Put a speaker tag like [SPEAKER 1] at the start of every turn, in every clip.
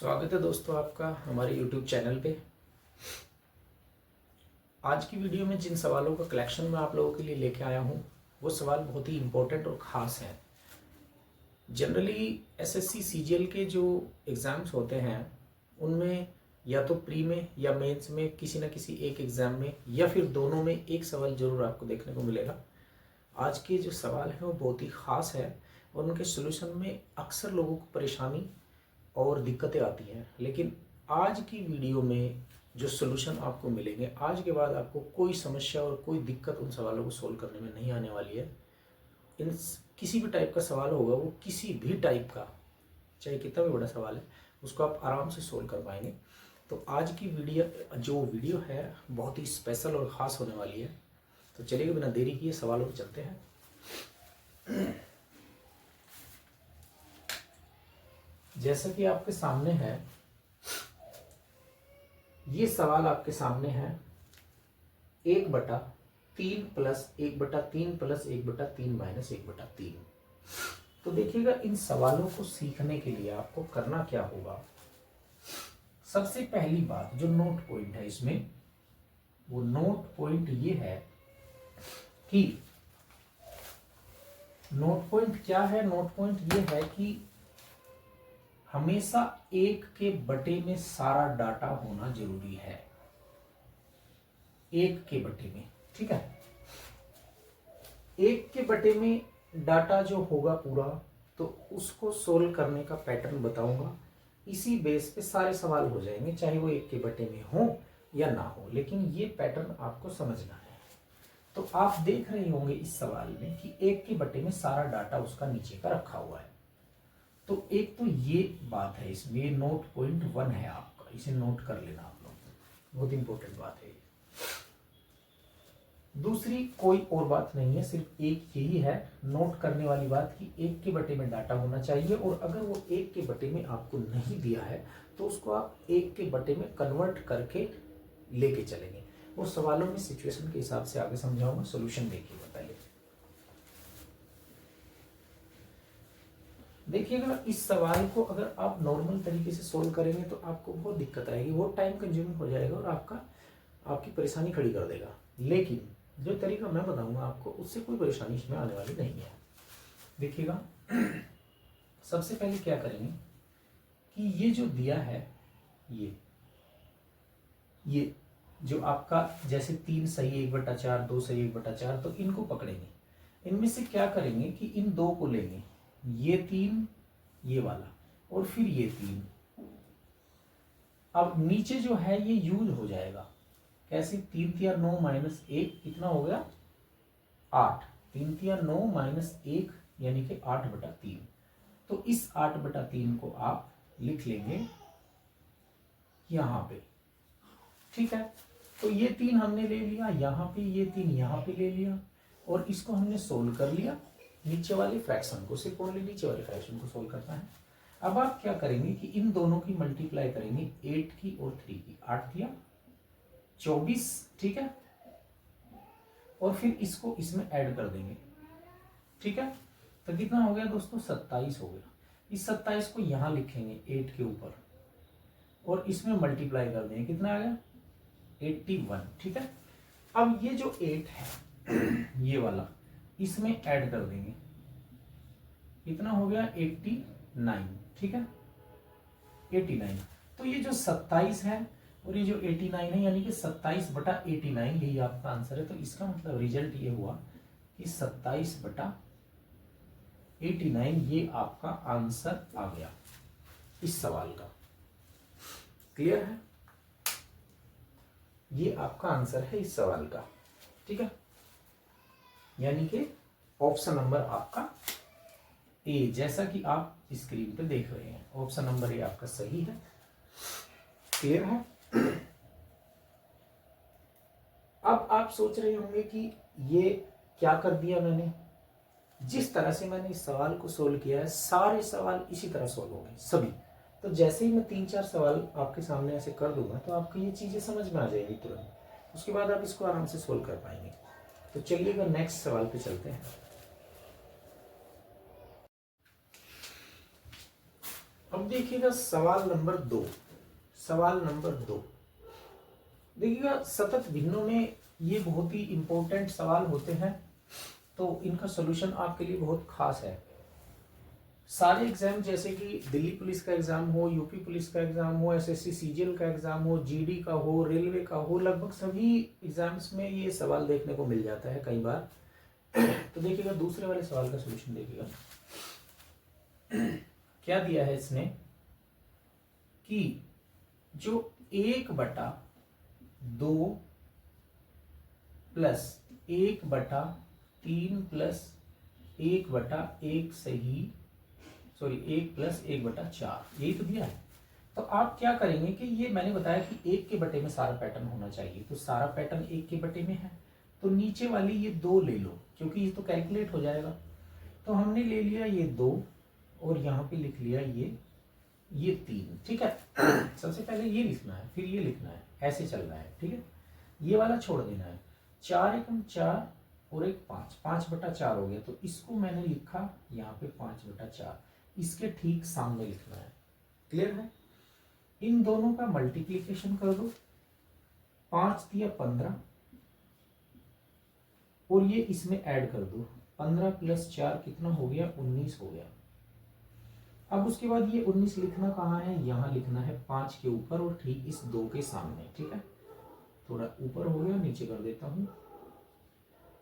[SPEAKER 1] स्वागत है दोस्तों आपका हमारे YouTube चैनल पे। आज की वीडियो में जिन सवालों का कलेक्शन मैं आप लोगों के लिए लेके आया हूँ वो सवाल बहुत ही इम्पोर्टेंट और ख़ास हैं। जनरली एसएससी सीजीएल के जो एग्ज़ाम्स होते हैं उनमें या तो प्री में या मेंस में किसी न किसी एक एग्ज़ाम में या फिर दोनों में एक सवाल ज़रूर आपको देखने को मिलेगा। आज के जो सवाल हैं वो बहुत ही ख़ास है और उनके सोल्यूशन में अक्सर लोगों को परेशानी और दिक्कतें आती हैं, लेकिन आज की वीडियो में जो सोल्यूशन आपको मिलेंगे, आज के बाद आपको कोई समस्या और कोई दिक्कत उन सवालों को सोल्व करने में नहीं आने वाली है। इन किसी भी टाइप का सवाल होगा, वो किसी भी टाइप का, चाहे कितना भी बड़ा सवाल है, उसको आप आराम से सोल्व कर पाएंगे। तो आज की वीडियो है बहुत ही स्पेशल और ख़ास होने वाली है। तो चलिए बिना देरी किए सवालों पर चलते हैं। जैसा कि आपके सामने है, ये सवाल आपके सामने है 1/3 प्लस 1/3 प्लस 1/3 माइनस 1/3। तो देखिएगा, इन सवालों को सीखने के लिए आपको करना क्या होगा। सबसे पहली बात जो नोट पॉइंट है इसमें, वो नोट पॉइंट ये है कि नोट पॉइंट क्या है। नोट पॉइंट ये है कि हमेशा 1 के बटे में सारा डाटा होना जरूरी है। 1 के बटे में, ठीक है। 1 के बटे में डाटा जो होगा पूरा, तो उसको सोल्व करने का पैटर्न बताऊंगा। इसी बेस पे सारे सवाल हो जाएंगे, चाहे वो 1 के बटे में हो या ना हो, लेकिन ये पैटर्न आपको समझना है। तो आप देख रहे होंगे इस सवाल में कि 1 के बटे में सारा डाटा उसका नीचे का रखा हुआ है। तो एक तो ये बात है, इसमें नोट पॉइंट 1 है आपका, इसे नोट कर लेना आप लोग, बहुत इंपॉर्टेंट बात है। दूसरी कोई और बात नहीं है, सिर्फ एक यही है नोट करने वाली बात कि 1 के बटे में डाटा होना चाहिए, और अगर वो 1 के बटे में आपको नहीं दिया है तो उसको आप 1 के बटे में कन्वर्ट करके लेके चलेंगे। वो सवालों में सिचुएशन के हिसाब से आगे समझाऊंगा। सोल्यूशन देखिएगा पहले। देखिएगा, इस सवाल को अगर आप नॉर्मल तरीके से सोल्व करेंगे तो आपको बहुत दिक्कत आएगी, वो टाइम कंज्यूमिंग हो जाएगा और आपकी परेशानी खड़ी कर देगा। लेकिन जो तरीका मैं बताऊंगा आपको, उससे कोई परेशानी इसमें आने वाली नहीं है। देखिएगा, सबसे पहले क्या करेंगे कि ये जो दिया है, ये जो आपका जैसे 3 सही 1/4, 2 सही 1/4, तो इनको पकड़ेंगे। इनमें से क्या करेंगे कि इन 2 को लेंगे, ये 3 ये वाला, और फिर ये 3। अब नीचे जो है ये यूज हो जाएगा। कैसे? 3 तिया 9 माइनस 1 कितना हो गया? 8। 3 तिया 9 माइनस 1 यानी कि 8/3। तो इस 8/3 को आप लिख लेंगे यहां पे, ठीक है। तो ये 3 हमने ले लिया यहां पे, ये 3 यहां पे ले लिया, और इसको हमने सोल्व कर लिया। नीचे वाले फ्रैक्शन को, सिर्फ ओनली नीचे वाले फ्रैक्शन को सोल्व करता है। अब आप क्या करेंगे कि इन दोनों की मल्टीप्लाई करेंगे, 8 की और 3 की। 8 दिया 24, ठीक है। और फिर इसको इसमें ऐड कर देंगे, ठीक है। तो कितना हो गया दोस्तों? 27 हो गया। इस 27 को यहां लिखेंगे 8 के ऊपर, और इसमें मल्टीप्लाई कर देंगे, कितना आ गया? 81, ठीक है। अब ये जो 8 है ये वाला, इसमें ऐड कर देंगे, कितना हो गया? 89, ठीक है। 89। तो ये जो 27 है और ये जो 89 है, यानी कि 27/89, यही आपका आंसर है। तो इसका मतलब रिजल्ट ये हुआ कि 27/89 ये आपका आंसर आ गया इस सवाल का। क्लियर है? ये आपका आंसर है इस सवाल का, ठीक है। यानी कि ऑप्शन नंबर आपका ए, जैसा कि आप स्क्रीन पे देख रहे हैं, ऑप्शन नंबर ए आपका सही है। क्लियर है? अब आप सोच रहे होंगे कि ये क्या कर दिया मैंने। जिस तरह से मैंने इस सवाल को सोल्व किया है, सारे सवाल इसी तरह सोल्व होंगे सभी। तो जैसे ही मैं 3-4 सवाल आपके सामने ऐसे कर दूंगा तो आपको ये चीजें समझ में आ जाएगी तुरंत। उसके बाद आप इसको आराम से सोल्व कर पाएंगे। तो चलिएगा नेक्स्ट सवाल पे चलते हैं। अब अब देखिएगा सवाल नंबर 2। सवाल नंबर 2 देखिएगा, सतत भिन्नों में ये बहुत ही इंपॉर्टेंट सवाल होते हैं, तो इनका सॉल्यूशन आपके लिए बहुत खास है। सारे एग्जाम जैसे कि दिल्ली पुलिस का एग्जाम हो, यूपी पुलिस का एग्जाम हो, एसएससी सीजीएल का एग्जाम हो, जीडी का हो, रेलवे का हो, लगभग सभी एग्जाम्स में ये सवाल देखने को मिल जाता है कई बार। तो देखिएगा दूसरे वाले सवाल का सॉल्यूशन देखिएगा। क्या दिया है इसने कि जो 1/2 प्लस 1/3 प्लस 1/1 सही, सॉरी 1 प्लस 1/4 यही तो दिया है। तो आप क्या करेंगे कि ये मैंने बताया कि 1 के बटे में सारा पैटर्न होना चाहिए, तो सारा पैटर्न 1 के बटे में है, तो नीचे वाली ये 2 ले लो, क्योंकि ये तो कैलकुलेट हो जाएगा। तो हमने ले लिया ये 2 और यहाँ पे लिख लिया ये 3, ठीक है। सबसे पहले ये लिखना है, फिर ये लिखना है, ऐसे चल रहा है, ठीक है। ये वाला छोड़ देना है, 4 एकम 4 और 1 5, 5/4 हो गया। तो इसको मैंने लिखा यहाँ पे 5/4, इसके ठीक सामने लिखना है। क्लियर है? इन दोनों का मल्टीप्लीकेशन कर दो, 5 दिया 15 और ये इसमें ऐड कर दो, 15 प्लस 4 कितना हो गया, 19 हो गया। अब उसके बाद ये 19 लिखना कहाँ है, यहाँ लिखना है 5 के ऊपर और ठीक इस 2 के सामने, ठीक है। थोड़ा ऊपर हो गया, नीचे कर देता हूं।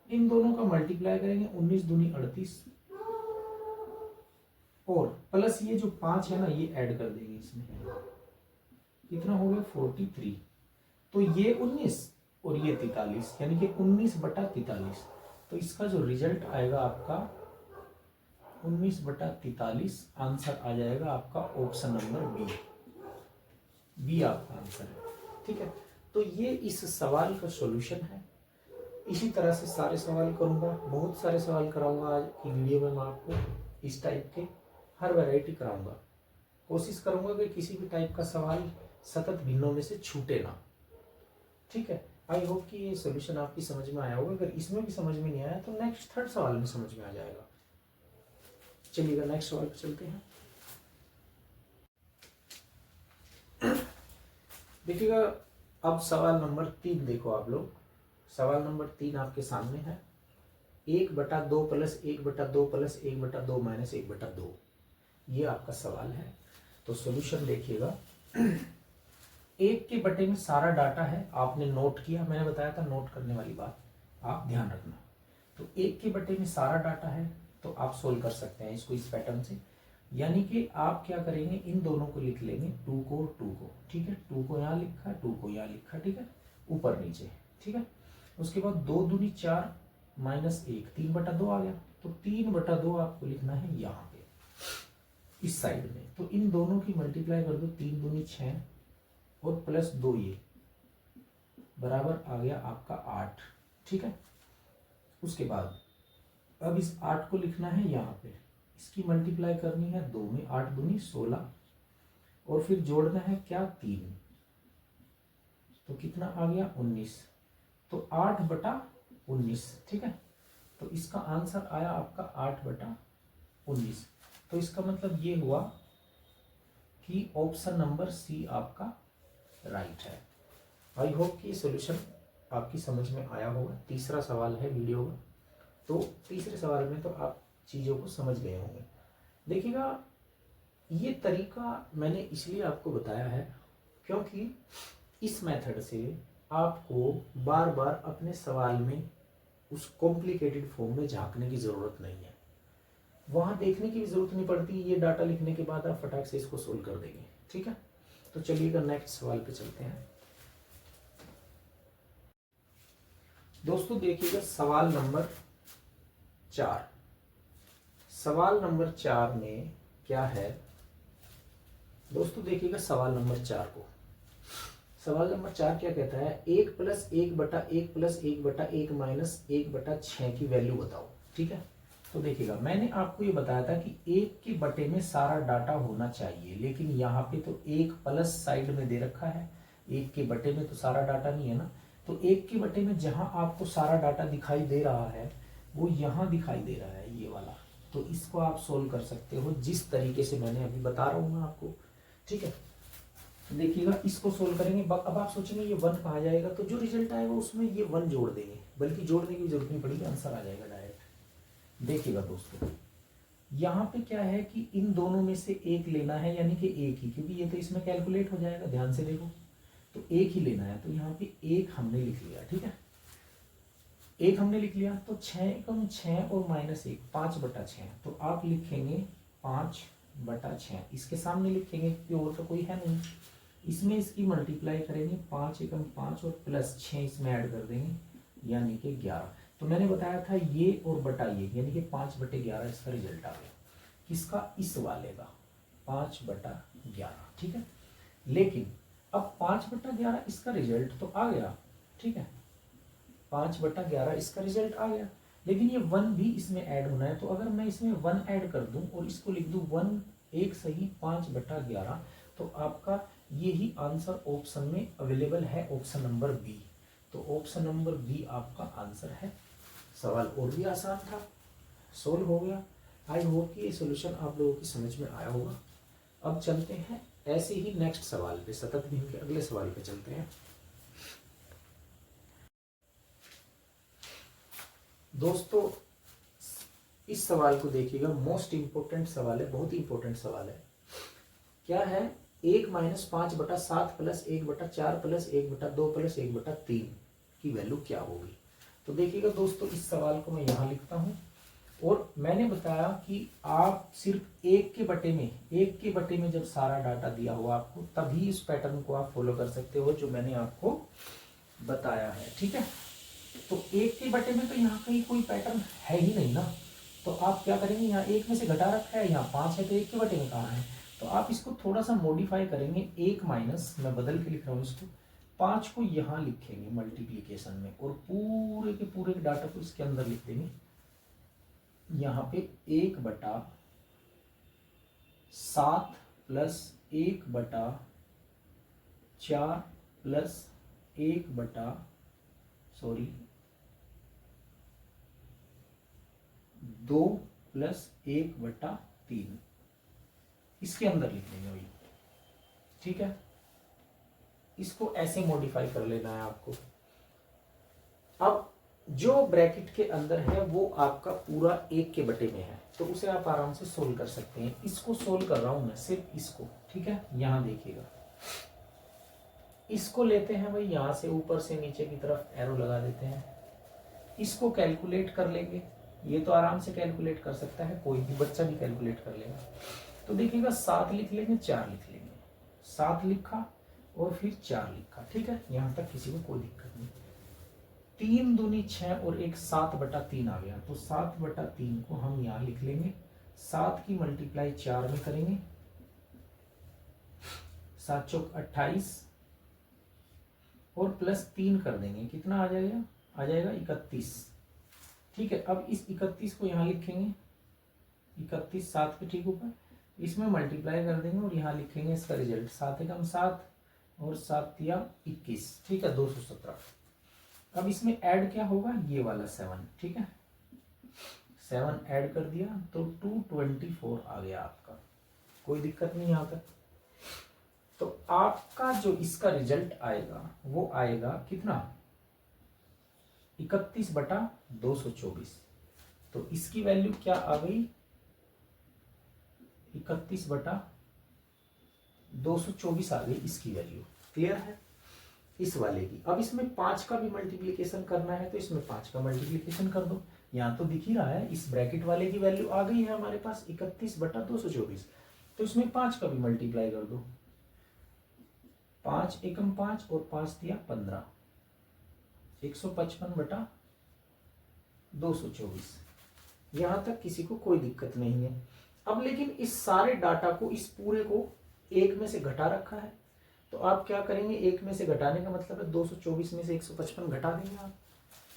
[SPEAKER 1] इन दोनों का मल्टीप्लाई करेंगे, 19 दूनी 38 और प्लस ये जो 5 है ना, ये ऐड कर देंगे इसमें, कितना हो गया 43। तो ये 19 और ये 43, यानी कि 19/43। तो इसका जो रिजल्ट आएगा आपका 19/43, आंसर आ जाएगा आपका ऑप्शन नंबर बी आपका आंसर है, ठीक है। तो ये इस सवाल का सॉल्यूशन है। इसी तरह से सारे सवाल करूंगा, बहुत सारे सवाल कराऊंगा आज की वीडियो में। मैं आपको इस टाइप के हर वैरायटी कराऊंगा। कोशिश करूंगा कि किसी भी टाइप का सवाल सतत भिन्नों में से छूटे ना, ठीक है। आई होप कि ये सॉल्यूशन आपकी समझ में आया होगा। अगर इसमें भी समझ में नहीं आया तो नेक्स्ट 3rd सवाल में समझ में आ जाएगा। चलिएगा नेक्स्ट सवाल पे चलते हैं। देखिएगा अब सवाल नंबर 3 देखो आप लोग। सवाल नंबर 3 आपके सामने है, 1/2 प्लस 1/2 प्लस 1/2 माइनस 1/2, ये आपका सवाल है। तो सॉल्यूशन देखिएगा। 1 के बटे में सारा डाटा है, आपने नोट किया, मैंने बताया था नोट करने वाली बात, आप ध्यान रखना। तो 1 के बटे में सारा डाटा है, तो आप सोल्व कर सकते हैं इसको इस पैटर्न से। यानी कि आप क्या करेंगे, इन दोनों को लिख लेंगे, 2 को और 2 को, ठीक है। 2 को यहाँ लिखा, 2 को यहाँ लिखा, ठीक है, ऊपर नीचे, ठीक है। उसके बाद 2 दूनी 4 माइनस 1, 3/2 आ गया। तो 3/2 आपको लिखना है यहाँ पे इस साइड में। तो इन दोनों की मल्टीप्लाई कर दो, 3 दूनी 6 और प्लस 2 ये बराबर आ गया आपका 8, ठीक है। उसके बाद अब इस 8 को लिखना है यहाँ पे, इसकी मल्टीप्लाई करनी है 2 में, 8 दूनी 16 और फिर जोड़ना है क्या 3, तो कितना आ गया 19। तो 8/19, ठीक है। तो इसका आंसर आया आपका 8/19। तो इसका मतलब ये हुआ कि ऑप्शन नंबर सी आपका राइट है। आई होप कि सॉल्यूशन आपकी समझ में आया होगा। तीसरा सवाल है वीडियो का, तो तीसरे सवाल में तो आप चीज़ों को समझ गए होंगे। देखिएगा ये तरीका मैंने इसलिए आपको बताया है क्योंकि इस मेथड से आपको बार बार अपने सवाल में उस कॉम्प्लिकेटेड फॉर्म में झांकने की ज़रूरत नहीं है, वहाँ देखने की भी ज़रूरत नहीं पड़ती। ये डाटा लिखने के बाद आप फटाक से इसको सोल्व कर देंगे, ठीक है। तो चलिएगा नेक्स्ट सवाल पे चलते हैं। दोस्तों देखिएगा सवाल नंबर 4। सवाल नंबर 4 में क्या है दोस्तों, देखिएगा सवाल नंबर 4 को। सवाल नंबर 4 क्या कहता है, 1 प्लस 1/1 प्लस 1/1 माइनस 1/6 की वैल्यू बताओ, ठीक है। तो देखिएगा मैंने आपको ये बताया था कि 1 के बटे में सारा डाटा होना चाहिए, लेकिन यहाँ पे तो 1 प्लस साइड में दे रखा है, 1 के बटे में तो सारा डाटा नहीं है ना। तो 1 के बटे में जहां आपको सारा डाटा दिखाई दे रहा है वो यहाँ दिखाई दे रहा है, ये वाला, तो इसको आप सोल्व कर सकते हो जिस तरीके से मैंने अभी बता रहा हूँ मैं आपको, ठीक है। देखिएगा इसको सोल्व करेंगे, अब आप सोचेंगे ये 1 कहाँ जाएगा, तो जो रिजल्ट आएगा उसमें ये 1 जोड़ देंगे, बल्कि जोड़ने की जरूरत नहीं पड़ेगी, आंसर आ जाएगा डायरेक्ट। देखिएगा दोस्तों, यहाँ पे क्या है कि इन दोनों में से एक लेना है, यानी कि एक ही, क्योंकि ये तो इसमें कैलकुलेट हो जाएगा, ध्यान से देखो, तो एक ही लेना है, तो यहाँ पे एक हमने लिख लिया, ठीक है, एक हमने लिख लिया। तो 6 कम 6 और -1 5/6, तो आप लिखेंगे 5/6, इसके सामने लिखेंगे क्योंकि और तो कोई है नहीं, इसमें इसकी मल्टीप्लाई करेंगे, 5 एकम 5 और प्लस 6 इसमें ऐड कर देंगे, यानी कि 11। तो मैंने बताया था ये और बटा ये, यानी कि 5/11 इसका रिजल्ट आ गया, किसका, इस वाले का, 5/11, ठीक है। लेकिन अब 5/11 इसका रिजल्ट तो आ गया, ठीक है, 5/11 इसका रिजल्ट आ गया, लेकिन ये 1 भी इसमें ऐड होना है। तो अगर मैं इसमें 1 ऐड कर दूं और इसको लिख दूं 1 एक सही 5/11, तो आपका यही आंसर ऑप्शन में अवेलेबल है, ऑप्शन नंबर बी। तो ऑप्शन नंबर बी आपका आंसर है। सवाल और भी आसान था, सोल्व हो गया। आई होप कि ये सोल्यूशन आप लोगों की समझ में आया होगा। अब चलते हैं ऐसे ही नेक्स्ट सवाल पे, सतत भिन्न के अगले सवाल पे चलते हैं। दोस्तों इस सवाल को देखिएगा, मोस्ट इंपोर्टेंट सवाल है, बहुत ही इंपोर्टेंट सवाल है। क्या है, 1 - 5/7 प्लस 1/4 प्लस 1/2 प्लस 1/3 की वैल्यू क्या होगी। तो देखिएगा दोस्तों, इस सवाल को मैं यहाँ लिखता हूँ, और मैंने बताया कि आप सिर्फ एक के बटे में जब सारा डाटा दिया हुआ आपको, तभी इस पैटर्न को आप फॉलो कर सकते हो जो मैंने आपको बताया है, ठीक है। तो 1 के बटे में तो यहाँ कहीं कोई पैटर्न है ही नहीं ना, तो आप क्या करेंगे, यहाँ 1 में से घटा रखा है, यहाँ 5 है, तो 1 के बटे में कहाँ है, तो आप इसको थोड़ा सा मॉडिफाई करेंगे, 1 माइनस, मैं बदल के लिख रहा हूँ इसको, 5 को यहाँ लिखेंगे मल्टीप्लीकेशन में, और पूरे के पूरे डाटा को इसके अंदर लिख देंगे, यहाँ पे 1/7 प्लस 1/4 प्लस 2 प्लस 1/3 इसके अंदर लिख लेंगे भाई, ठीक है। इसको ऐसे मॉडिफाई कर लेना है आपको। अब जो ब्रैकेट के अंदर है वो आपका पूरा 1 के बटे में है, तो उसे आप आराम से सोल्व कर सकते हैं। इसको सोल्व कर रहा हूं मैं, सिर्फ इसको, ठीक है। यहां देखिएगा, इसको लेते हैं भाई, यहां से ऊपर से नीचे की तरफ एरो लगा देते हैं, इसको कैलकुलेट कर लेंगे। ये तो आराम से कैलकुलेट कर सकता है, कोई भी बच्चा भी कैलकुलेट कर लेगा। तो देखिएगा 7 लिख लेंगे, 4 लिख लेंगे, 7 लिखा और फिर 4 लिखा, ठीक है, यहां तक किसी को कोई दिक्कत नहीं। 3 दूनी 6 और 1 7/3 आ गया, तो 7/3 को हम यहां लिख लेंगे, 7 की मल्टीप्लाई 4 में करेंगे, 7 चौक 28 और प्लस 3 कर देंगे, कितना आ जाएगा, 31, ठीक है। अब इस 31 को यहाँ लिखेंगे, 31 7 के ठीक ऊपर, इसमें मल्टीप्लाई कर देंगे और यहाँ लिखेंगे इसका रिजल्ट, 7 एकम 7 और 7 तिया 21, ठीक है, 217। अब इसमें ऐड क्या होगा, ये वाला 7, ठीक है, 7 ऐड कर दिया तो 224 आ गया आपका, कोई दिक्कत नहीं यहाँ तक। तो आपका जो इसका रिजल्ट आएगा वो आएगा कितना, 31/224। तो इसकी वैल्यू क्या आ गई, 31/224 आ गई इसकी वैल्यू। क्लियर है इस वाले की। अब इसमें 5 का भी मल्टीप्लीकेशन करना है, तो इसमें 5 का मल्टीप्लीकेशन कर दो, यहाँ तो दिख ही रहा है, इस ब्रैकेट वाले की वैल्यू आ गई है हमारे पास 31/224, तो इसमें 5 का भी मल्टीप्लाई कर दो, 5 एकम 5 और 5 तिया 15, 155/224। यहां तक किसी को कोई दिक्कत नहीं है। अब लेकिन इस सारे डाटा को, इस पूरे को 1 में से घटा रखा है, तो आप क्या करेंगे, 1 में से घटाने का मतलब है 224 में से 155 घटा देंगे आप,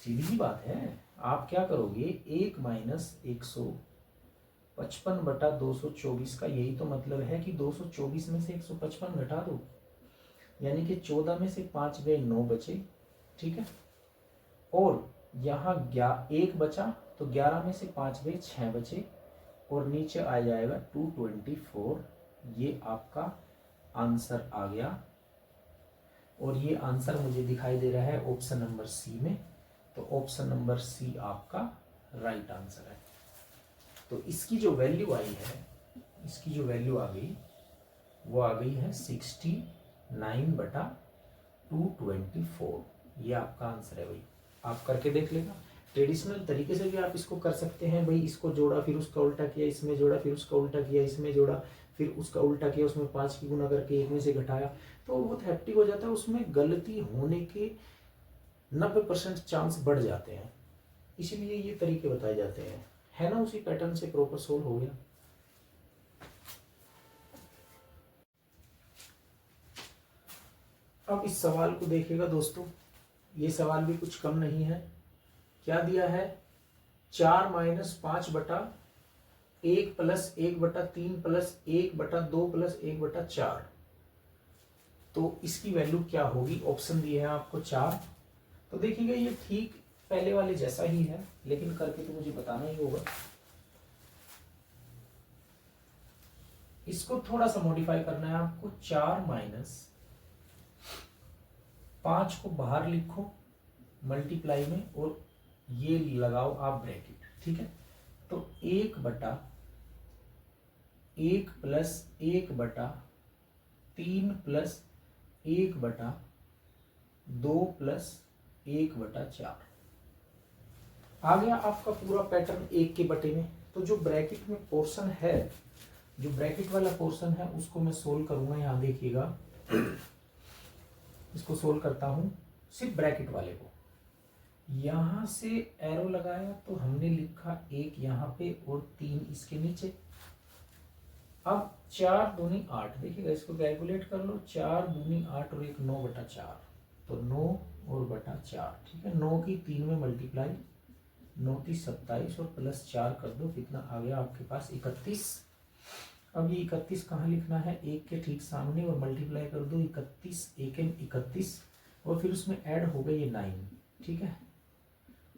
[SPEAKER 1] सीधी सी बात है। आप क्या करोगे, 1 माइनस 155/224 का यही तो मतलब है कि 224 में से 155 घटा दो, यानी कि 14 में से 5 गए 9 बचे, ठीक है, और यहाँ 1 बचा, तो 11 में से 5 गए 6 बचे, और नीचे आ जाएगा 224। ये आपका आंसर आ गया और ये आंसर मुझे दिखाई दे रहा है ऑप्शन नंबर सी में। तो ऑप्शन नंबर सी आपका राइट आंसर है। तो इसकी जो वैल्यू आई है, इसकी जो वैल्यू आ गई वो आ गई है 69/224। ये आपका आंसर है भाई। आप करके देख लेना। ट्रेडिशनल तरीके से भी आप इसको कर सकते हैं भाई। इसको जोड़ा फिर उसका उल्टा किया, इसमें जोड़ा फिर उसका उल्टा किया, इसमें जोड़ा फिर उसका उल्टा किया, उसमें 5 की गुना करके 1 में से घटाया, तो बहुत हैप्टिक हो जाता है। उसमें गलती होने के 90% चांस बढ़ जाते हैं। इसीलिए ये तरीके बताए जाते हैं, है ना। उसी पैटर्न से प्रॉपर सोल्व हो गया। अब इस सवाल को देखिएगा दोस्तों, ये सवाल भी कुछ कम नहीं है। क्या दिया है? 4 - 5/1 + 1/3 + 1/2 + 1/4। तो इसकी वैल्यू क्या होगी? ऑप्शन दिए हैं आपको 4। तो देखिएगा ये ठीक पहले वाले जैसा ही है, लेकिन करके तो मुझे बताना ही होगा। इसको थोड़ा सा मॉडिफाई करना है आपको। 4 - 5 को बाहर लिखो मल्टीप्लाई में और ये लगाओ आप ब्रैकेट, ठीक है। तो 1/1 + 1/3 + 1/2 + 1/4 आ गया आपका पूरा पैटर्न 1 के बटे में। तो जो ब्रैकेट में पोर्शन है, जो ब्रैकेट वाला पोर्शन है, उसको मैं सोल्व करूंगा। यहां देखिएगा, इसको सोल्व करता हूं सिर्फ ब्रैकेट वाले को। यहां से एरो लगाया तो हमने लिखा 1 यहां पे और 3 इसके नीचे। अब 4 दूनी 8, देखिएगा इसको कैलकुलेट कर लो। 4 दूनी 8 और 1 9/4, तो 9 और बटा 4, ठीक है। 9 की 3 में मल्टीप्लाई, 9 × 27 और +4 कर दो, कितना आ गया आपके पास? 31। अब ये 31 कहाँ लिखना है? 1 के ठीक सामने और मल्टीप्लाई कर दो 31, 1 × 31 और फिर उसमें ऐड हो गई ये 9, ठीक है।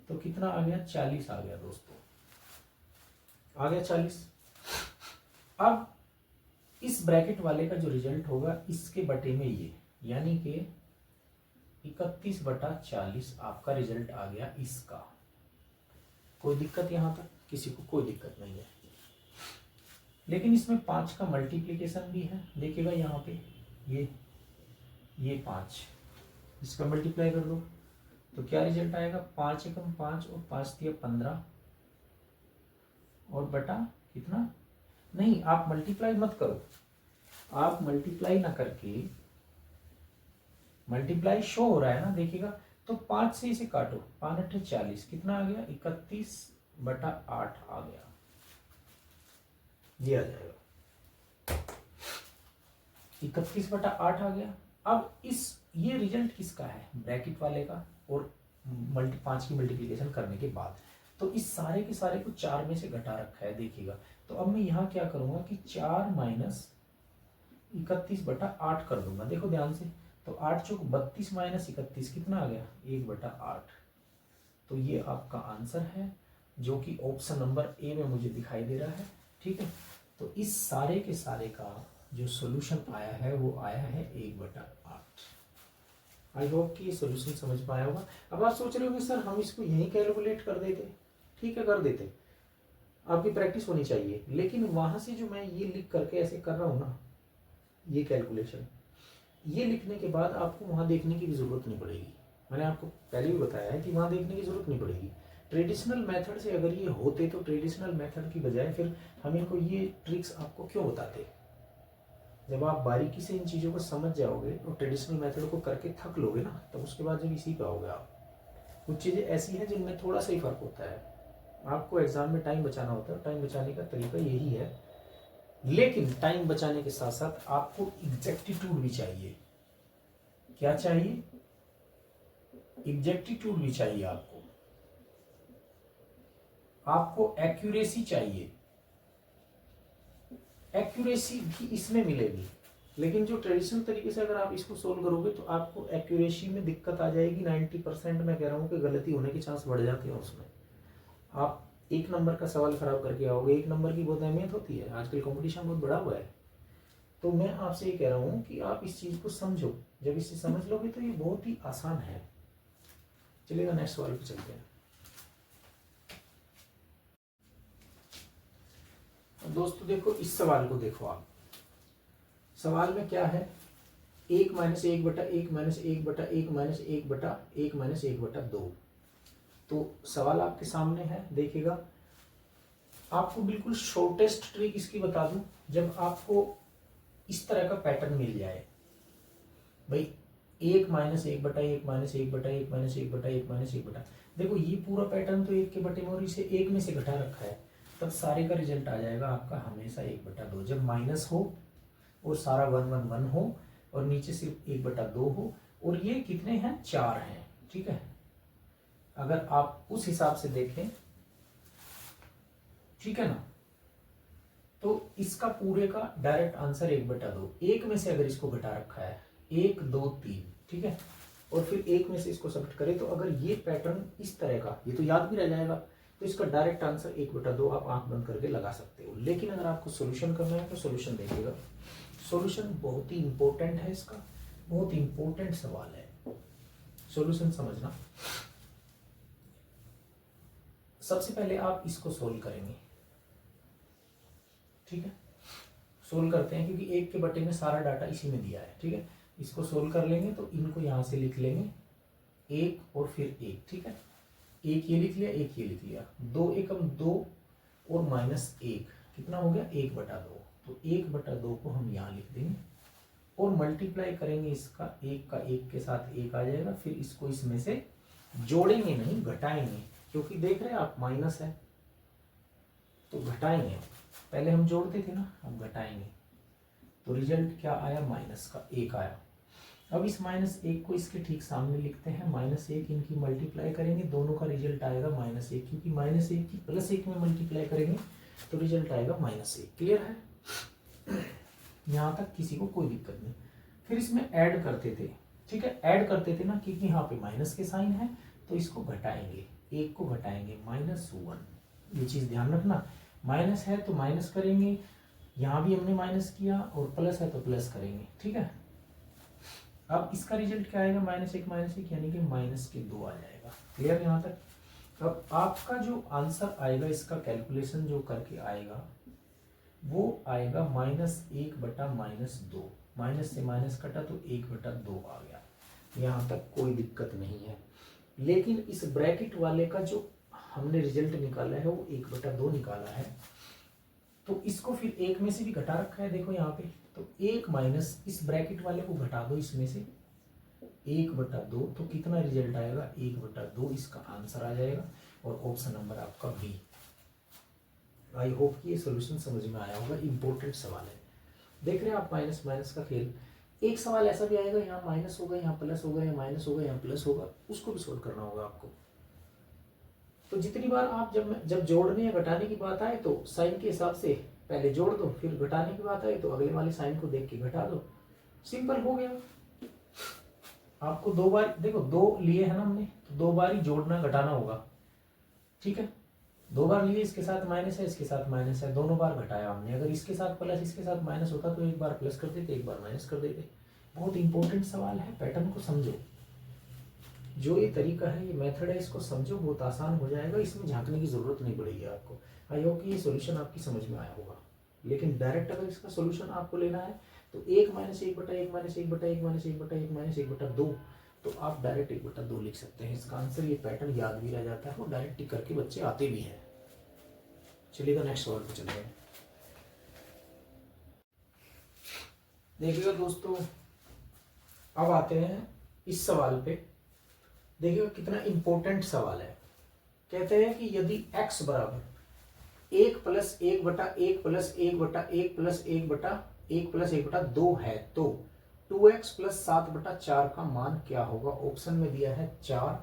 [SPEAKER 1] तो कितना आ गया? 40 आ गया दोस्तों, आ गया 40। अब इस ब्रैकेट वाले का जो रिजल्ट होगा इसके बटे में ये, यानी कि 31/40 आपका रिजल्ट आ गया इसका। कोई दिक्कत यहां तक? किसी को कोई दिक्कत नहीं है। लेकिन इसमें 5 का मल्टीप्लीकेशन भी है। देखिएगा यहाँ पे ये 5, इसका मल्टीप्लाई कर दो तो क्या रिजल्ट आएगा? 5 × 5 और 5 × 15 और बटा कितना? नहीं, आप मल्टीप्लाई मत करो। आप मल्टीप्लाई ना करके, मल्टीप्लाई शो हो रहा है ना, देखिएगा। तो 5 से इसे काटो, 5 × 8 40, कितना आ गया? 31/8 आ गया। ये आ जाएगा 31/8 आ गया। अब ये रिजल्ट किसका है? ब्रैकेट वाले का, और 5 की मल्टीप्लिकेशन करने के बाद। तो इस सारे के सारे को 4 में से घटा रखा है, देखिएगा। तो अब मैं यहाँ क्या करूंगा कि 4 - 31/8 कर दूंगा। देखो ध्यान से, तो 8 × 32 - 31 कितना आ गया? 1/8। तो ये आपका आंसर है, जो कि ऑप्शन नंबर ए में मुझे दिखाई दे रहा है, ठीक है। तो इस सारे के सारे का जो सॉल्यूशन आया है वो आया है 1/8। आई होप कि ये सॉल्यूशन समझ पाया होगा। अब आप सोच रहे होंगे सर हम इसको यहीं कैलकुलेट कर देते, ठीक है कर देते, आपकी प्रैक्टिस होनी चाहिए। लेकिन वहां से जो मैं ये लिख करके ऐसे कर रहा हूं ना, ये कैलकुलेशन, ये लिखने के बाद आपको वहां देखने की भी जरूरत नहीं पड़ेगी। मैंने आपको पहले भी बताया है कि वहां देखने की जरूरत नहीं पड़ेगी। ट्रेडिशनल मेथड से अगर ये होते तो ट्रेडिशनल मेथड की बजाय फिर हम इनको ये ट्रिक्स आपको क्यों बताते? जब आप बारीकी से इन चीज़ों को समझ जाओगे और ट्रेडिशनल मेथड को करके थक लोगे ना, तब उसके बाद जब इसी पे आओगे आप। कुछ चीज़ें ऐसी हैं जिनमें थोड़ा सा ही फर्क होता है। आपको एग्जाम में टाइम बचाना होता है, टाइम बचाने का तरीका यही है। लेकिन टाइम बचाने के साथ साथ आपको एग्जैक्टिट्यूड भी चाहिए। क्या चाहिए? एग्जैक्टिट्यूड भी चाहिए आपको एक्यूरेसी चाहिए। एक्यूरेसी भी इसमें मिलेगी, लेकिन जो ट्रेडिशनल तरीके से अगर आप इसको सोल्व करोगे तो आपको एक्यूरेसी में दिक्कत आ जाएगी। 90% मैं कह रहा हूं कि गलती होने के चांस बढ़ जाते हैं उसमें। आप एक नंबर का सवाल खराब करके आओगे, एक नंबर की बहुत अहमियत होती है, आजकल कंपटीशन बहुत बड़ा हुआ है। तो मैं आपसे ये कह रहा हूँ कि आप इस चीज़ को समझो, जब इसे समझ लोगे तो ये बहुत ही आसान है। चलिएगा नेक्स्ट सवाल पे चलते हैं। दोस्तों देखो इस सवाल को देखो आप, सवाल में क्या है, 1 - 1 बटा 1 - 1 बटा 1 - 1 बटा 1 - 1 बटा 2। तो सवाल आपके सामने है, देखिएगा। आपको बिल्कुल शॉर्टेस्ट ट्रिक इसकी बता दूं, जब आपको इस तरह का पैटर्न मिल जाए, भाई 1 - 1 बटा 1 - 1 बटा 1 - 1 बटा 1 - 1 बटा, देखो ये पूरा पैटर्न तो 1 के बटे में और इसे 1 में से घटा रखा है, तब सारे का रिजल्ट आ जाएगा आपका हमेशा 1 बटा 2। जब माइनस हो और सारा 1 1 1 हो और नीचे सिर्फ 1 बटा 2 हो, और ये कितने हैं, 4 हैं, ठीक है। अगर आप उस हिसाब से देखें, ठीक है ना, तो इसका पूरे का डायरेक्ट आंसर 1 बटा 2। 1 में से अगर इसको घटा रखा है 1 2 3, ठीक है, और फिर 1 में से इसको सब्ट्रैक्ट करें, तो अगर ये पैटर्न इस तरह का, ये तो याद भी रह जाएगा, तो इसका डायरेक्ट आंसर 1 बटा 2 आप आंख बंद करके लगा सकते हो। लेकिन अगर आपको सोल्यूशन करना है तो सोल्यूशन देखिएगा, सोल्यूशन बहुत ही इंपॉर्टेंट है, इसका बहुत ही इंपॉर्टेंट सवाल है, सोल्यूशन समझना। सबसे पहले आप इसको सोल्व करेंगे, ठीक है, सोल्व करते हैं, क्योंकि 1 के बटे में सारा डाटा इसी में दिया है, ठीक है। इसको सोल्व कर लेंगे तो इनको यहां से लिख लेंगे 1 और फिर 1, ठीक है, 1 ये लिख लिया, 1 ये लिख लिया, 2 एकम 2 और -1 कितना हो गया, 1 बटा 2। तो 1 बटा 2 को हम यहाँ लिख देंगे और मल्टीप्लाई करेंगे इसका, 1 का 1 के साथ 1 आ जाएगा, फिर इसको इसमें से जोड़ेंगे नहीं, घटाएंगे, क्योंकि देख रहे हैं आप माइनस है तो घटाएंगे। पहले हम जोड़ते थे ना, हम घटाएंगे, तो रिजल्ट क्या आया, माइनस का 1 आया। अब इस -1 को इसके ठीक सामने लिखते हैं, -1 इनकी मल्टीप्लाई करेंगे, दोनों का रिजल्ट आएगा -1, क्योंकि -1 की +1 में मल्टीप्लाई करेंगे तो रिजल्ट आएगा -1। क्लियर है, यहाँ तक किसी को कोई दिक्कत नहीं। फिर इसमें ऐड करते थे, ठीक है, ऐड करते थे ना, क्योंकि यहाँ पे माइनस के साइन है, तो इसको घटाएंगे, 1 को घटाएंगे, -1। ये चीज ध्यान रखना, माइनस है तो माइनस करेंगे, यहाँ भी हमने माइनस किया, और प्लस है तो प्लस करेंगे, ठीक है। अब इसका रिजल्ट क्या आएगा, -1 यानी कि -2 आ जाएगा। क्लियर यहाँ तक। अब आपका जो आंसर आएगा, इसका कैलकुलेशन जो करके आएगा, वो आएगा -1 बटा -2। माइनस से माइनस कटा तो 1 बटा 2 आ गया, यहाँ तक कोई दिक्कत नहीं है। लेकिन इस ब्रैकेट वाले का जो हमने रिजल्ट निकाला है वो 1 बटा 2 निकाला है, तो इसको फिर 1 में से भी घटा रखा है, देखो यहाँ पे, तो 1 माइनस इस ब्रैकेट वाले को घटा दो इसमें से, 1 बटा 2, तो कितना रिजल्ट आएगा, 1 बटा 2 इसका आंसर आ जाएगा, और ऑप्शन नंबर आपका बी। आई होप कि ये सोल्यूशन समझ में आया होगा, इंपॉर्टेंट सवाल है। देख रहे हैं आप माइनस माइनस का खेल। एक सवाल ऐसा भी आएगा, यहाँ माइनस होगा, यहाँ प्लस होगा, यहाँ माइनस होगा, यहाँ प्लस होगा, उसको भी सोल्व करना होगा आपको। तो जितनी बार आप जब जोड़ने या घटाने की बात आए तो साइन के हिसाब से पहले जोड़ दो, फिर घटाने की बात आए तो अगले वाले साइन को देख के घटा दो, सिंपल हो गया। आपको 2 बार, देखो 2 लिए है ना हमने, तो 2 बार ही जोड़ना घटाना होगा, ठीक है। 2 बार लिए, इसके साथ माइनस है, इसके साथ माइनस है, दोनों बार घटाया हमने। अगर इसके साथ प्लस इसके साथ माइनस होता तो एक बार प्लस कर देते, एक बार माइनस कर देते। बहुत इंपॉर्टेंट सवाल है, पैटर्न को समझो, जो ये तरीका है, ये मेथड है, इसको समझो, बहुत आसान हो जाएगा, इसमें झांकने की जरूरत नहीं पड़ेगी आपको। आई होप कि ये सोल्यूशन आपकी समझ में आया होगा। लेकिन डायरेक्ट अगर इसका सोल्यूशन आपको लेना है तो 1 - 1 बटा 1 - 1 बटा 1 - 1 बटा 1 - 1 बटा 2, तो आप डायरेक्ट 1 बटा 2 लिख सकते हैं इसका आंसर। ये पैटर्न याद भी रह जाता है और डायरेक्ट टिक करके बच्चे आते भी हैं। चलिएगा नेक्स्ट सवाल पे चलते हैं। देखिएगा दोस्तों, अब आते हैं इस सवाल पे। देखिएगा कितना इंपॉर्टेंट सवाल है। कहते हैं कि यदि x बराबर 1 + 1 बटा 1 + 1 बटा 1 + 1 बटा 1 + 1 बटा 2 है, तो 2x + 7 बटा 4 का मान क्या होगा। ऑप्शन में दिया है 4,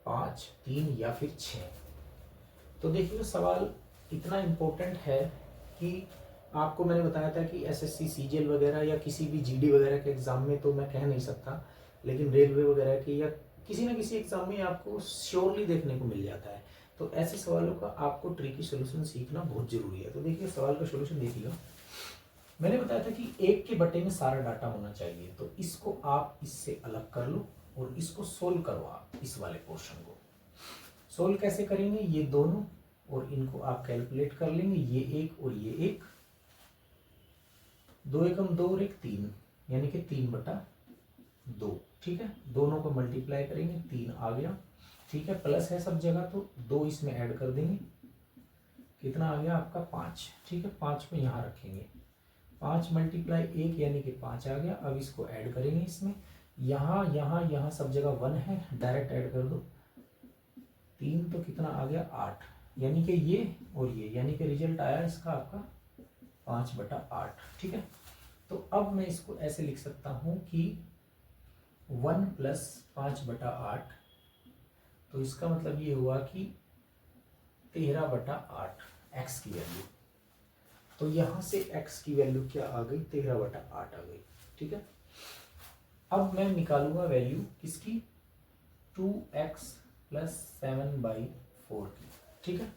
[SPEAKER 1] 5, 3 या फिर 6। तो देखिए सवाल इतना इम्पोर्टेंट है कि आपको मैंने बताया था कि एसएससी सीजीएल वगैरह या किसी भी जीडी वगैरह के एग्जाम में तो मैं कह नहीं सकता, लेकिन रेलवे वगैरह की या किसी न किसी एग्जाम में आपको श्योरली देखने को मिल जाता है। तो ऐसे सवालों का आपको ट्रिकी सॉल्यूशन सीखना बहुत जरूरी है। तो देखिए सवाल का सॉल्यूशन देखिएगा। मैंने बताया था कि 1 के बटे में सारा डाटा होना चाहिए, तो इसको आप इससे अलग कर लो और इसको सोल्व करो। आप इस वाले पोर्शन को सोल्व कैसे करेंगे, ये दोनों और इनको आप कैलकुलेट कर लेंगे, ये 1 और ये 1, 2 एकम 2 और 1 3, यानी कि 3/2। ठीक है, दोनों को मल्टीप्लाई करेंगे, 3 आ गया। ठीक है, प्लस है सब जगह तो 2 इसमें ऐड कर देंगे, कितना आ गया आपका 5। ठीक है, 5 को यहाँ रखेंगे, 5 मल्टीप्लाई 1 यानी कि 5 आ गया। अब इसको ऐड करेंगे इसमें, यहाँ यहाँ यहाँ सब जगह 1 है, डायरेक्ट ऐड कर दो, 3 तो कितना आ गया 8, यानी कि ये और ये, यानी कि रिजल्ट आया इसका आपका 5/8। ठीक है, तो अब मैं इसको ऐसे लिख सकता हूं कि 1 + 5/8, तो इसका मतलब ये हुआ कि 13/8 x की वैल्यू। तो यहां से x की वैल्यू क्या आ गई, 13/8 आ गई। ठीक है, अब मैं निकालूंगा वैल्यू किसकी, 2x + 7/4 की। ठीक है,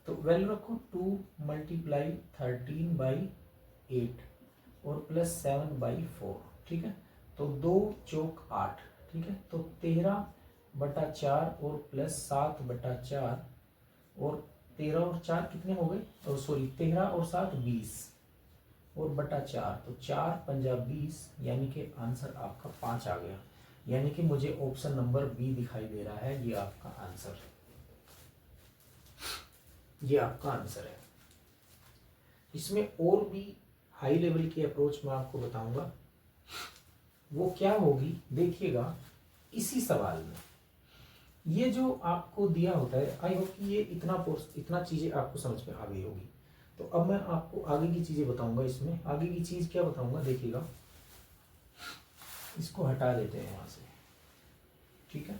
[SPEAKER 1] तो वैल्यू रखो, 2 × 13/8 और +7/4। ठीक है, तो 2 चौक 8। ठीक है, तो 13/4 और +7/4, और 13 और 4 कितने हो गए, तो सॉरी 13 और 7 20 और बटा 4, तो 4 पंजा 20, यानी कि आंसर आपका 5 आ गया। यानी कि मुझे ऑप्शन नंबर बी दिखाई दे रहा है, ये आपका आंसर, ये आपका आंसर है। इसमें और भी हाई लेवल की अप्रोच मैं आपको बताऊंगा, वो क्या होगी देखिएगा। इसी सवाल में ये जो आपको दिया होता है, आई होप कि ये इतना चीजें आपको समझ में आ गई होगी। तो अब मैं आपको आगे की चीजें बताऊंगा। इसमें आगे की चीज क्या बताऊंगा देखिएगा, इसको हटा देते हैं यहां से। ठीक है,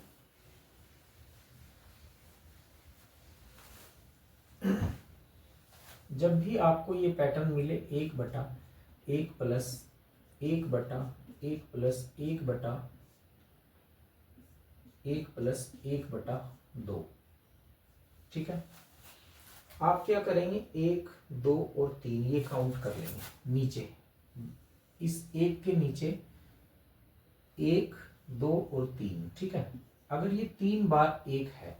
[SPEAKER 1] जब भी आपको ये पैटर्न मिले 1/1 + 1/1 + 1/1 + 1/2, ठीक है, आप क्या करेंगे, 1 2 और 3 ये काउंट कर लेंगे नीचे, इस 1 के नीचे 1 2 और 3। ठीक है, अगर ये 3 बार 1 है,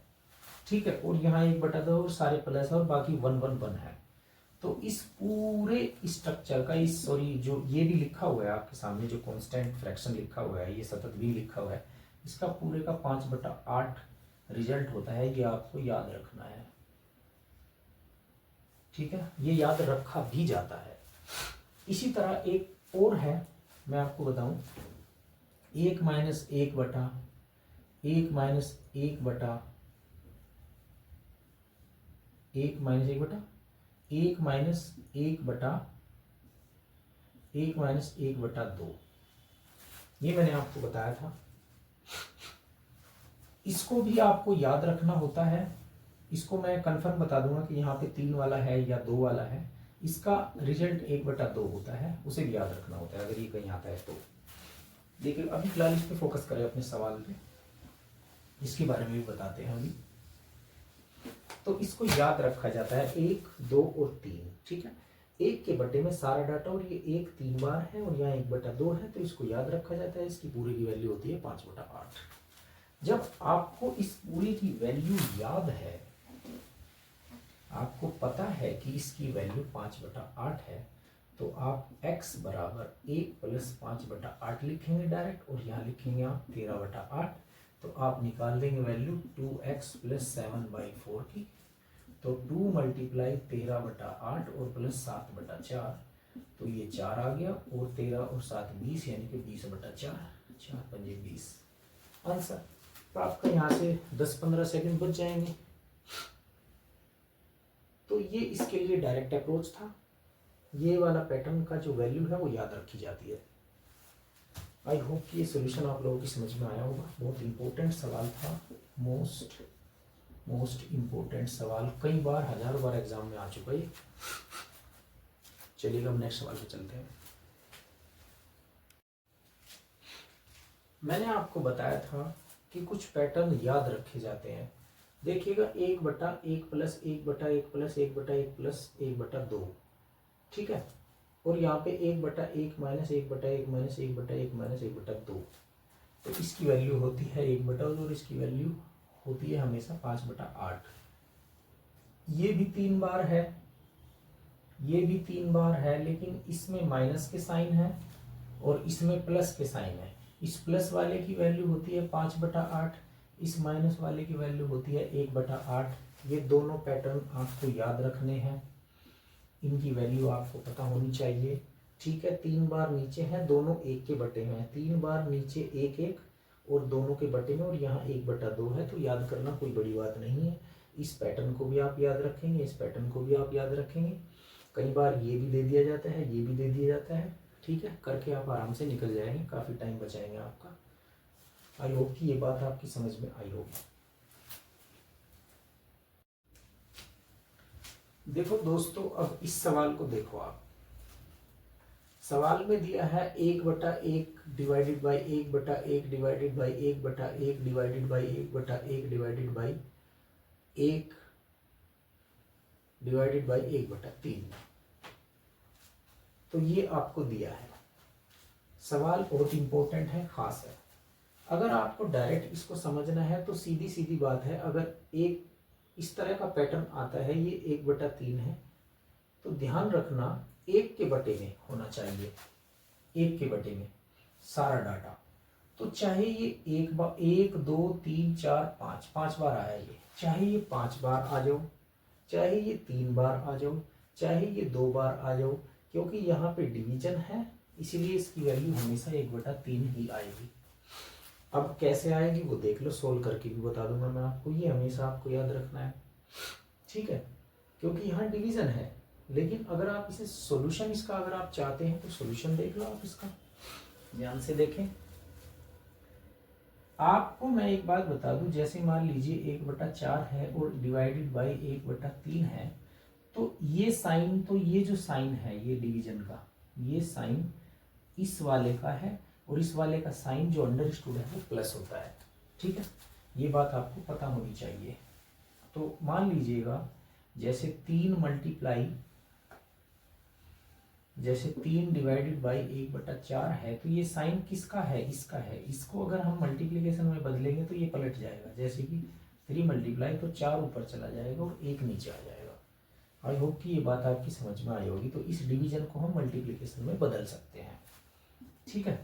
[SPEAKER 1] ठीक है, और यहाँ 1/2 और सारे प्लस है और बाकी 1 1 1 है, तो इस पूरे स्ट्रक्चर का, इस सॉरी जो ये भी लिखा हुआ है आपके सामने, जो कांस्टेंट फ्रैक्शन लिखा हुआ है, ये सतत भी लिखा हुआ है, इसका पूरे का 5/8 रिजल्ट होता है। ये आपको याद रखना है। ठीक है, ये याद रखा भी जाता है। इसी तरह एक और है, मैं आपको बताऊं, 1 - 1/1 - 1 - 1/1 1 - 1/1 1/1/2, ये मैंने आपको बताया था। इसको भी आपको याद रखना होता है। इसको मैं कंफर्म बता दूंगा कि यहाँ पे 3 वाला है या 2 वाला है, इसका रिजल्ट 1/2 होता है, उसे भी याद रखना होता है अगर ये कहीं आता है तो। देखिए अभी फिलहाल इस पे फोकस करें अपने सवाल पे, इसके बारे में भी बताते हैं अभी। तो इसको याद रखा जाता है 1 2 और 3। ठीक है, 1 के बटे में सारा डाटा, और ये 1 3 बार है और यहाँ 1/2 है, तो इसको याद रखा जाता है। इसकी पूरी की वैल्यू होती है 5/8। जब आपको इस पूरी की वैल्यू याद है, आपको पता है कि इसकी वैल्यू 5/8 है, तो आप x बराबर 1 + 5/8 लिखेंगे डायरेक्ट, और यहाँ लिखेंगे आप 13/8। तो आप निकाल देंगे वैल्यू 2x + 7/4 की, तो 2 × 13/8 और +7/4, तो ये 4 आ गया, और 13 और 7 20, यानी कि 20/4, 4 पंजे 20 आंसर। तो आपका यहाँ से 10-15 सेकंड बच जाएंगे। तो ये इसके लिए डायरेक्ट अप्रोच था। ये वाला पैटर्न का जो वैल्यू है वो याद रखी जाती है। आई होप कि ये सोल्यूशन आप लोगों की समझ में आया होगा। बहुत इंपॉर्टेंट सवाल था, मोस्ट इंपॉर्टेंट सवाल, कई बार हजारों बार एग्जाम में आ चुका है। चलिए अब नेक्स्ट सवाल पे चलते हैं। मैंने आपको बताया था कि कुछ पैटर्न याद रखे जाते हैं। देखिएगा 1/1 प्लस 1/1 प्लस 1/1 प्लस 1/2, ठीक है। और यहाँ पे 1/1 माइनस 1/1 माइनस 1/1 माइनस 1/2, तो इसकी वैल्यू होती है 1/2 और इसकी वैल्यू होती है हमेशा 5/8। ये भी 3 बार है, ये भी 3 बार है, लेकिन इसमें माइनस के साइन है और इसमें प्लस के साइन है। इस प्लस वाले की वैल्यू होती है 5/8, इस माइनस वाले की वैल्यू होती है 1/8। ये दोनों पैटर्न आपको याद रखने हैं, इनकी वैल्यू आपको पता होनी चाहिए, ठीक है। 3 बार नीचे हैं, दोनों 1 के बटे में है, 3 बार नीचे 1 और दोनों के बटे में, और यहाँ 1/2 है, तो याद करना कोई बड़ी बात नहीं है। इस पैटर्न को भी आप याद रखेंगे, इस पैटर्न को भी आप याद रखेंगे। कई बार ये भी दे दिया जाता है, ये भी दे दिया जाता है, ठीक है। करके आप आराम से निकल जाएंगे, काफ़ी टाइम बचाएंगे आपका। आई होप कि ये बात आपकी समझ में आई होगी। देखो दोस्तों, अब इस सवाल को देखो आप। सवाल में दिया है 1/1 divided by 1/1 divided by 1/1 divided by 1/1 divided by 1 divided by 1/3। तो ये आपको दिया है। सवाल बहुत इंपॉर्टेंट है, खास है। अगर आपको डायरेक्ट इसको समझना है तो सीधी सीधी बात है, अगर एक इस तरह का पैटर्न आता है, ये 1/3 है, तो ध्यान रखना 1 के बटे में होना चाहिए, 1 के बटे में सारा डाटा। तो चाहे ये 1 2 3 4 5 बार आया, ये चाहे ये 5 बार आ जाओ, चाहे ये 3 बार आ जाओ, चाहे ये 2 बार आ जाओ, क्योंकि यहाँ पे डिवीजन है, इसीलिए इसकी वैल्यू हमेशा 1/3 ही आएगी। अब कैसे आएगी वो देख लो, सोल्व करके भी बता दूंगा मैं आपको, ये हमेशा आपको याद रखना है, ठीक है। क्योंकि यहाँ डिवीजन है, लेकिन अगर आप इसे सॉल्यूशन इसका अगर आप चाहते हैं तो सॉल्यूशन देख लो आप इसका, ध्यान से देखें। आपको मैं एक बात बता दूं, जैसे मान लीजिए 1/4 है और डिवाइडेड बाई 1/3 है, तो ये साइन, तो ये जो साइन है ये डिवीजन का, ये साइन इस वाले का है और इस वाले का साइन जो अंडरस्टूड है वो प्लस होता है, ठीक है। ये बात आपको पता होनी चाहिए। तो मान लीजिएगा जैसे 3 डिवाइडेड बाई 1/4 है, तो ये साइन किसका है, इसका है। इसको अगर हम मल्टीप्लीकेशन में बदलेंगे तो ये पलट जाएगा, जैसे कि 3 मल्टीप्लाई, तो 4 ऊपर चला जाएगा और 1 नीचे आ जाएगा। आई होप कि ये बात आपकी समझ में आई होगी। तो इस डिवीजन को हम मल्टीप्लीकेशन में बदल सकते हैं, ठीक है।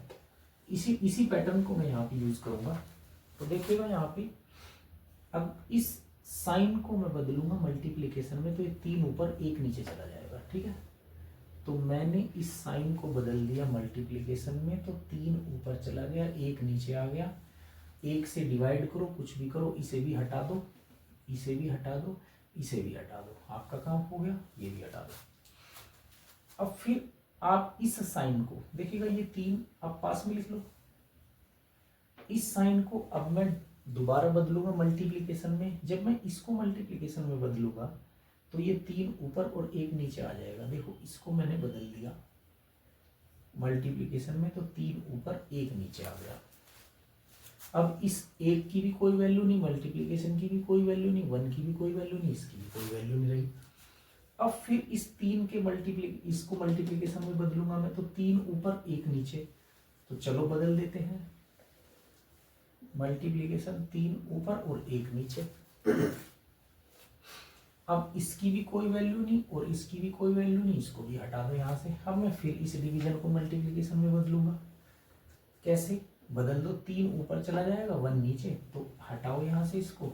[SPEAKER 1] इसी पैटर्न को मैं यहाँ पे यूज करूंगा। तो देखिएगा यहाँ पे, अब इस साइन को मैं बदलूंगा मल्टीप्लीकेशन में, तो ये 3 ऊपर 1 नीचे चला जाएगा, ठीक है। तो मैंने इस साइन को बदल दिया मल्टीप्लीकेशन में, तो 3 ऊपर चला गया, 1 नीचे आ गया। 1 से डिवाइड करो, कुछ भी करो, इसे भी हटा दो, इसे भी हटा दो, इसे भी हटा दो, आपका काम हो गया, ये भी हटा दो। अब फिर आप इस साइन को देखिएगा, ये 3 आप पास में लिख लो। इस साइन को अब मैं दोबारा बदलूंगा मल्टीप्लीकेशन में। जब मैं इसको मल्टीप्लीकेशन में बदलूंगा तो ये 3 ऊपर और 1 नीचे आ जाएगा। देखो इसको मैंने बदल दिया मल्टीप्लीकेशन में, तो 3 ऊपर 1 नीचे आ गया। अब इस 1 की भी कोई वैल्यू नहीं, मल्टीप्लीकेशन की भी कोई वैल्यू नहीं, 1 की भी कोई वैल्यू नहीं, इसकी भी कोई वैल्यू नहीं रही। अब फिर इस 3 के इसको मल्टीप्लीकेशन में बदलूंगा मैं, तो 3 ऊपर 1 नीचे, तो चलो बदल देते हैं मल्टीप्लीकेशन, 3 ऊपर और 1 नीचे। अब इसकी भी कोई वैल्यू नहीं और इसकी भी कोई वैल्यू नहीं, इसको भी हटा दो यहाँ से। अब मैं फिर इस डिवीजन को मल्टीप्लीकेशन में बदलूंगा। कैसे बदल दो, 3 ऊपर चला जाएगा, 1 नीचे, तो हटाओ यहाँ से इसको,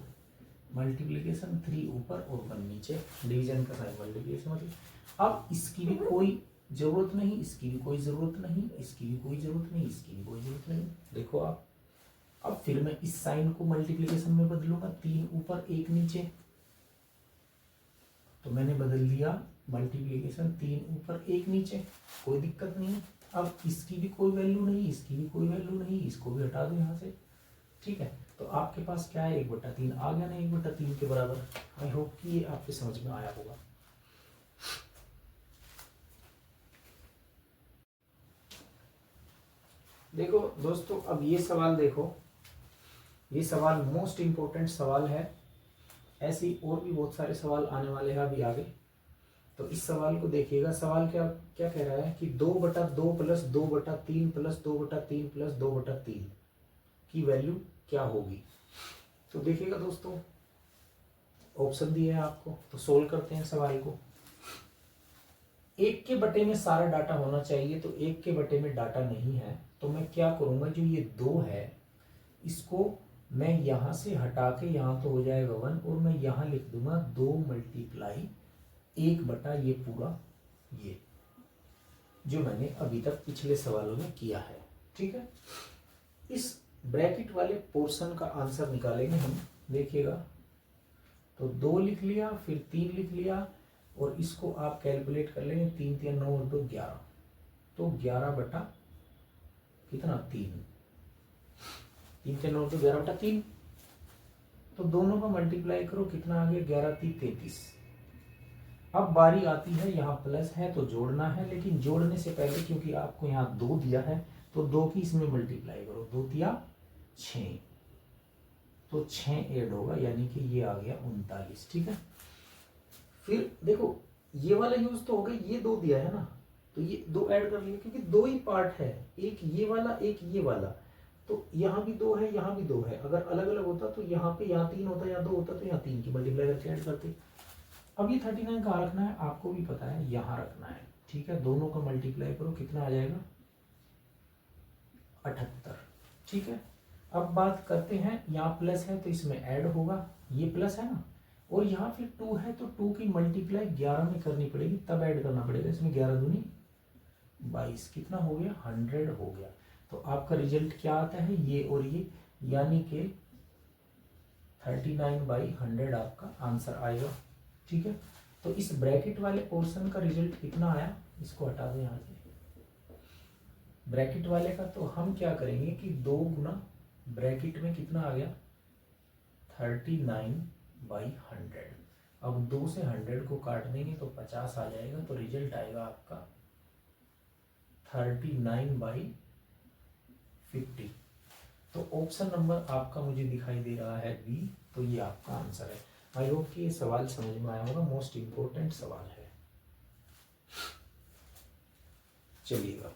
[SPEAKER 1] मल्टीप्लीकेशन 3 ऊपर और 1 नीचे, डिवीजन का साइन मल्टीप्लीकेशन मतलब। अब इसकी भी कोई जरूरत नहीं, इसकी भी कोई जरूरत नहीं, इसकी भी कोई जरूरत नहीं, इसकी भी कोई जरूरत नहीं। देखो आप, अब फिर मैं इस साइन को मल्टीप्लीकेशन में बदलूंगा, 3 ऊपर 1 नीचे, तो मैंने बदल दिया मल्टीप्लीकेशन 3 ऊपर 1 नीचे, कोई दिक्कत नहीं। अब इसकी भी कोई वैल्यू नहीं, इसकी भी कोई वैल्यू नहीं, इसको भी हटा दो यहाँ से, ठीक है। तो आपके पास क्या है, 1/3 आ गया ना, 1/3 के बराबर। आई होप कि ये आपके समझ में आया होगा। देखो दोस्तों, अब ये सवाल देखो, ये सवाल मोस्ट इंपोर्टेंट सवाल है ऐसे ही और भी बहुत सारे सवाल आने वाले हैं अभी आगे। तो इस सवाल को देखिएगा, सवाल क्या क्या कह रहा है कि 2/2 प्लस 2/3 प्लस 2/3 प्लस 2/3 की वैल्यू क्या होगी। तो देखिएगा दोस्तों, ऑप्शन दिए हैं आपको, तो सोल्व करते हैं सवाल को। 1 के बटे में सारा डाटा होना चाहिए, तो 1 के बटे में डाटा नहीं है, तो मैं क्या करूंगा, जो ये 2 है इसको मैं यहां से हटा के यहां तो हो जाएगा 1, और मैं यहां लिख दूंगा 2 मल्टीप्लाई 1 ये पूरा, ये जो मैंने अभी तक पिछले सवालों में किया है। ठीक है, इस ब्रैकेट वाले पोर्शन का आंसर निकालेंगे हम। देखिएगा, तो 2 लिख लिया, फिर 3 लिख लिया, और इसको आप कैलकुलेट कर लेंगे, 3 3 9 और 2 11, तो 11 कितना 3, 3 3 9 तो 11/3, तो दोनों का मल्टीप्लाई करो, कितना आ गया 11 3 33। अब बारी आती है, यहाँ प्लस है तो जोड़ना है, लेकिन जोड़ने से पहले क्योंकि आपको यहाँ 2 दिया है तो 2 की इसमें मल्टीप्लाई करो, 2 तिया 6, तो 6 ऐड होगा, यानी कि ये आ गया 39। ठीक है, फिर देखो ये वाला यूज तो हो गया, ये 2 दिया है ना, तो ये 2 ऐड कर लिए, क्योंकि 2 ही पार्ट है, एक ये वाला एक ये वाला, तो यहाँ भी 2 है यहाँ भी 2 है। अगर अलग अलग होता तो यहाँ पे यहाँ 3 होता, यहाँ 2 होता, तो यहाँ 3 की मल्टीप्लाई करके ऐड करते। अब ये 39 कहाँ रखना है आपको भी पता है, यहाँ रखना है। ठीक है, दोनों का मल्टीप्लाई करो, कितना आ जाएगा 78। ठीक है, अब बात करते हैं, यहाँ प्लस है तो इसमें ऐड होगा, ये प्लस है ना, और यहाँ फिर 2 है तो 2 की मल्टीप्लाई 11 में करनी पड़ेगी, तब ऐड करना पड़ेगा, इसमें 11 दूनी 22, कितना हो गया 100 हो गया। तो आपका रिजल्ट क्या आता है, ये और ये, यानी कि 39/100 आपका आंसर आएगा। ठीक है, तो इस ब्रैकेट वाले पोर्शन का रिजल्ट कितना आया, इसको हटा दें यहाँ से ब्रैकेट वाले का, तो हम क्या करेंगे कि 2 गुना ब्रैकेट में कितना आ गया 39/100। अब 2 से 100 को काट देंगे तो 50 आ जाएगा, तो रिजल्ट आएगा आपका 39/50। तो ऑप्शन नंबर आपका मुझे दिखाई दे रहा है बी, तो ये आपका आंसर है। आई होप कि ये सवाल समझ में आया होगा, मोस्ट इंपोर्टेंट सवाल है। चलिएगा।